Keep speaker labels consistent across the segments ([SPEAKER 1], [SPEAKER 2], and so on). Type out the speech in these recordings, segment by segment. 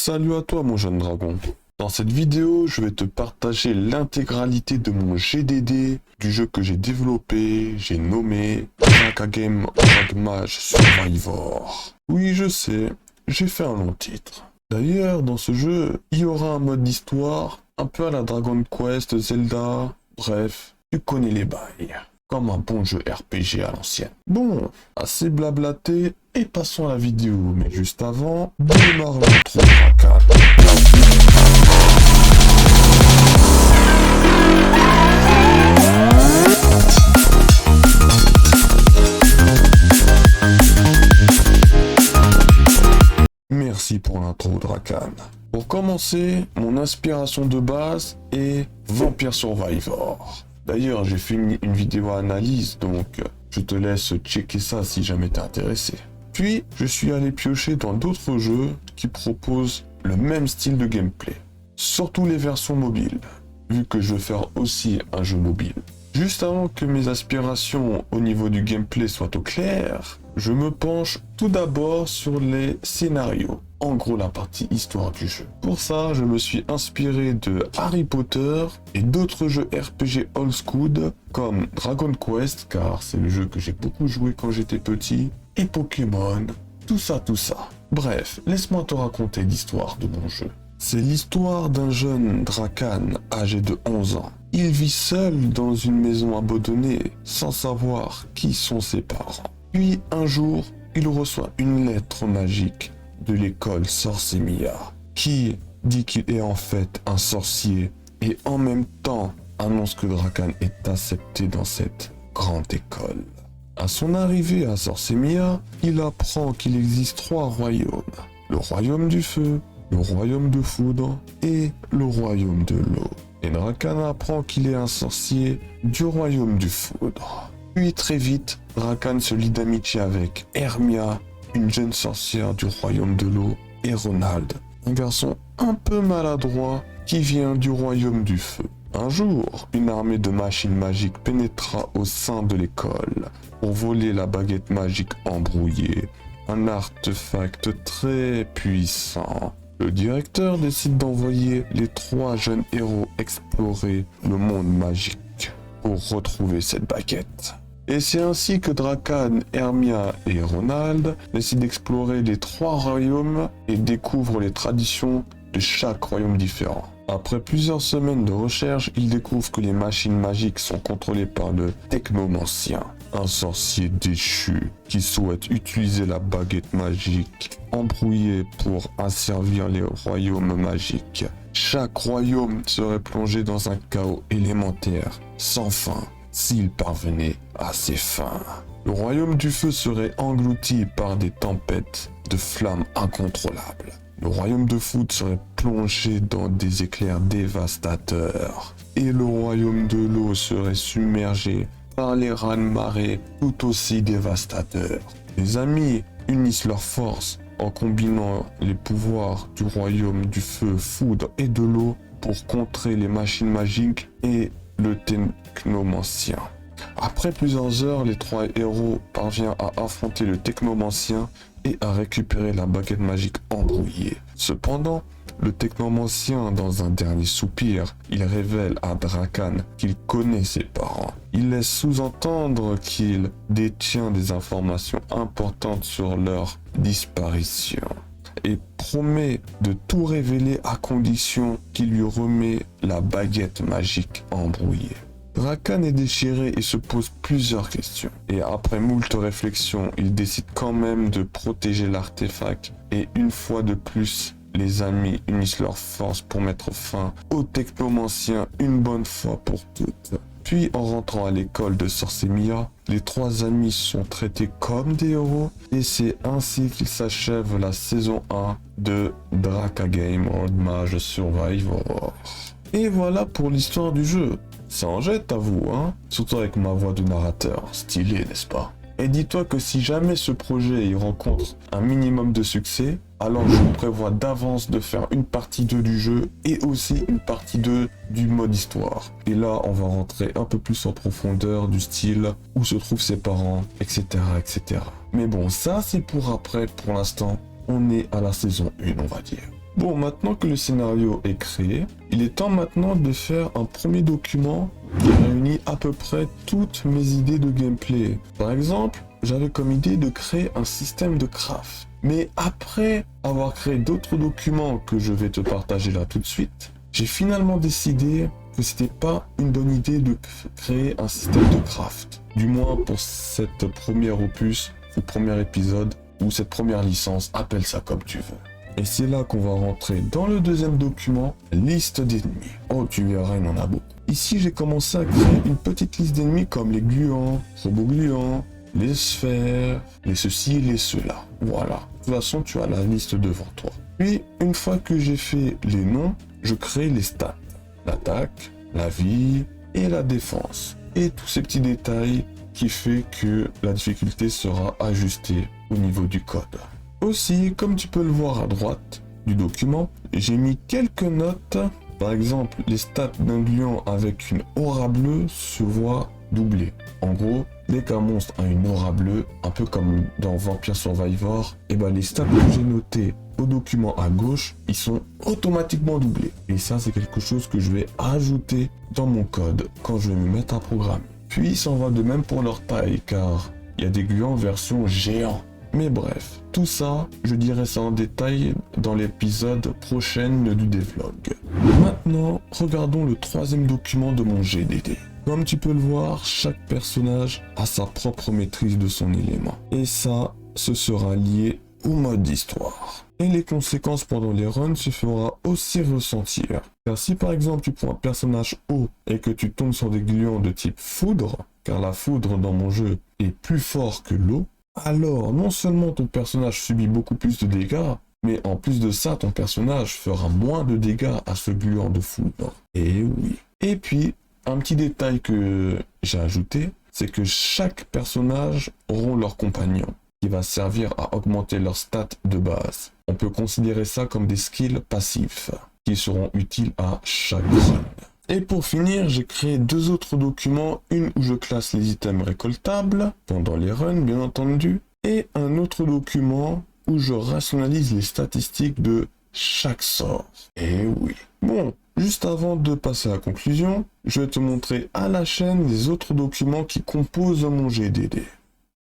[SPEAKER 1] Salut à toi mon jeune dragon. Dans cette vidéo, je vais te partager l'intégralité de mon GDD du jeu que j'ai développé, j'ai nommé Draka Game Rogue Mage Survivor. Oui, je sais, j'ai fait un long titre. D'ailleurs, dans ce jeu, il y aura un mode d'histoire, un peu à la Dragon Quest, Zelda, bref, tu connais les bails. Comme un bon jeu RPG à l'ancienne. Bon, assez blablaté et passons à la vidéo. Mais juste avant, démarre l'intro Draka. Merci pour l'intro Drakan. Pour commencer, mon inspiration de base est Vampire Survivor. D'ailleurs, j'ai fait une vidéo analyse, donc je te laisse checker ça si jamais t'es intéressé. Puis, je suis allé piocher dans d'autres jeux qui proposent le même style de gameplay. Surtout les versions mobiles, vu que je veux faire aussi un jeu mobile. Juste avant que mes aspirations au niveau du gameplay soient au clair, je me penche tout d'abord sur les scénarios. En gros, la partie histoire du jeu. Pour ça, je me suis inspiré de Harry Potter et d'autres jeux RPG old school comme Dragon Quest, car c'est le jeu que j'ai beaucoup joué quand j'étais petit, et Pokémon, tout ça. Bref, laisse-moi te raconter l'histoire de mon jeu. C'est l'histoire d'un jeune Drakan âgé de 11 ans. Il vit seul dans une maison abandonnée sans savoir qui sont ses parents. Puis un jour, il reçoit une lettre magique de l'école Sorcemia qui dit qu'il est en fait un sorcier et en même temps annonce que Drakan est accepté dans cette grande école. À son arrivée à Sorcemia, il apprend qu'il existe 3 royaumes. Le royaume du feu, le royaume de foudre et le royaume de l'eau. Et Drakan apprend qu'il est un sorcier du royaume du foudre. Puis très vite, Drakan se lie d'amitié avec Hermia, une jeune sorcière du royaume de l'eau, et Ronald, un garçon un peu maladroit qui vient du royaume du feu. Un jour, une armée de machines magiques pénétra au sein de l'école pour voler la baguette magique embrouillée, un artefact très puissant. Le directeur décide d'envoyer les 3 jeunes héros explorer le monde magique pour retrouver cette baguette. Et c'est ainsi que Drakan, Hermia et Ronald décident d'explorer les 3 royaumes et découvrent les traditions de chaque royaume différent. Après plusieurs semaines de recherche, ils découvrent que les machines magiques sont contrôlées par le Technomancien, un sorcier déchu qui souhaite utiliser la baguette magique embrouillée pour asservir les royaumes magiques. Chaque royaume serait plongé dans un chaos élémentaire sans fin s'il parvenait à ses fins. Le royaume du feu serait englouti par des tempêtes de flammes incontrôlables. Le royaume de foudre serait plongé dans des éclairs dévastateurs. Et le royaume de l'eau serait submergé par les raz-de-marée tout aussi dévastateurs. Les amis unissent leurs forces en combinant les pouvoirs du royaume du feu, foudre et de l'eau pour contrer les machines magiques et le Technomancien. Après plusieurs heures, les 3 héros parviennent à affronter le Technomancien et à récupérer la baguette magique embrouillée. Cependant, le Technomancien, dans un dernier soupir, il révèle à Drakan qu'il connaît ses parents. Il laisse sous-entendre qu'il détient des informations importantes sur leur disparition et promet de tout révéler à condition qu'il lui remet la baguette magique embrouillée. Drakan est déchiré et se pose plusieurs questions. Et après moult réflexions, il décide quand même de protéger l'artefact. Et une fois de plus, les amis unissent leurs forces pour mettre fin au Technomancien une bonne fois pour toutes. Puis en rentrant à l'école de Sorcemia, les 3 amis sont traités comme des héros et c'est ainsi qu'il s'achève la saison 1 de Draka Game Rogue Mage Survivor. Et voilà pour l'histoire du jeu. Ça en jette à vous, hein? Surtout avec ma voix de narrateur, stylé, n'est-ce pas? Et dis-toi que si jamais ce projet il rencontre un minimum de succès, alors je prévois d'avance de faire une partie 2 du jeu et aussi une partie 2 du mode histoire. Et là, on va rentrer un peu plus en profondeur du style, où se trouvent ses parents, etc. etc. Mais bon, ça c'est pour après, pour l'instant, on est à la saison 1, on va dire. Bon, maintenant que le scénario est créé, il est temps maintenant de faire un premier document qui réunit à peu près toutes mes idées de gameplay. Par exemple, j'avais comme idée de créer un système de craft. Mais après avoir créé d'autres documents que je vais te partager là tout de suite, j'ai finalement décidé que c'était pas une bonne idée de créer un système de craft. Du moins pour cette première opus, ou premier épisode, ou cette première licence, appelle ça comme tu veux. Et c'est là qu'on va rentrer dans le deuxième document, liste d'ennemis. Oh, tu verras, il y en a beaucoup. Ici, j'ai commencé à créer une petite liste d'ennemis comme les gluants, robots gluants, les sphères, les ceci, les cela. Voilà. De toute façon, tu as la liste devant toi. Puis, une fois que j'ai fait les noms, je crée les stats. L'attaque, la vie et la défense. Et tous ces petits détails qui fait que la difficulté sera ajustée au niveau du code. Aussi, comme tu peux le voir à droite du document, j'ai mis quelques notes. Par exemple, les stats d'un gluant avec une aura bleue se voient doublées. En gros, dès qu'un monstre a une aura bleue, un peu comme dans Vampire Survivor, et ben les stats que j'ai notés au document à gauche, ils sont automatiquement doublés. Et ça, c'est quelque chose que je vais ajouter dans mon code quand je vais me mettre à programmer. Puis, il s'en va de même pour leur taille, car il y a des gluants version géant. Mais bref, tout ça, je dirai ça en détail dans l'épisode prochain du devlog. Maintenant, regardons le troisième document de mon GDD. Comme tu peux le voir, chaque personnage a sa propre maîtrise de son élément. Et ça, ce sera lié au mode d'histoire. Et les conséquences pendant les runs se fera aussi ressentir. Car si par exemple tu prends un personnage haut et que tu tombes sur des gluants de type foudre, car la foudre dans mon jeu est plus fort que l'eau, alors non seulement ton personnage subit beaucoup plus de dégâts, mais en plus de ça, ton personnage fera moins de dégâts à ce gluant de foudre. Et oui. Et puis, un petit détail que j'ai ajouté, c'est que chaque personnage aura leur compagnon, qui va servir à augmenter leurs stats de base. On peut considérer ça comme des skills passifs, qui seront utiles à chaque run. Et pour finir, j'ai créé deux autres documents, une où je classe les items récoltables, pendant les runs bien entendu, et un autre document où je rationalise les statistiques de chaque sort. Et oui. Bon, juste avant de passer à la conclusion, je vais te montrer à la chaîne les autres documents qui composent mon GDD.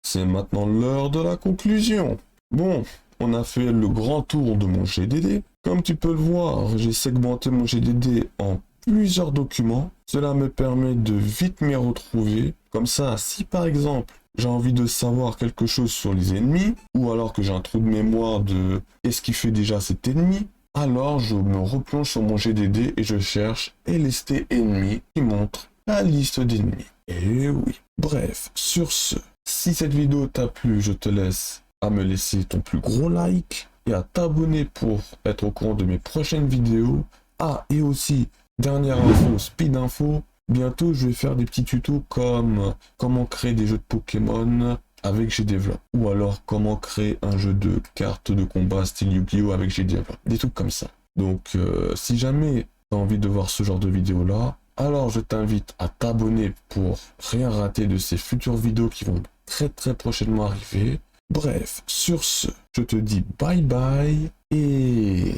[SPEAKER 1] C'est maintenant l'heure de la conclusion. Bon, on a fait le grand tour de mon GDD. Comme tu peux le voir, j'ai segmenté mon GDD en plusieurs documents. Cela me permet de vite m'y retrouver. Comme ça, si par exemple, j'ai envie de savoir quelque chose sur les ennemis, ou alors que j'ai un trou de mémoire de qu'est-ce qui fait déjà cet ennemi, alors je me replonge sur mon GDD et je cherche LST ennemis qui montre la liste d'ennemis. Et oui. Bref, sur ce, si cette vidéo t'a plu, je te laisse à me laisser ton plus gros like et à t'abonner pour être au courant de mes prochaines vidéos. Ah, et aussi, dernière info, speed info, bientôt je vais faire des petits tutos comme comment créer des jeux de Pokémon avec GDevelop, ou alors comment créer un jeu de cartes de combat style Yu-Gi-Oh avec GDevelop, des trucs comme ça. Donc si jamais tu as envie de voir ce genre de vidéo là, alors je t'invite à t'abonner pour rien rater de ces futures vidéos qui vont très prochainement arriver. Bref, sur ce, je te dis bye bye et...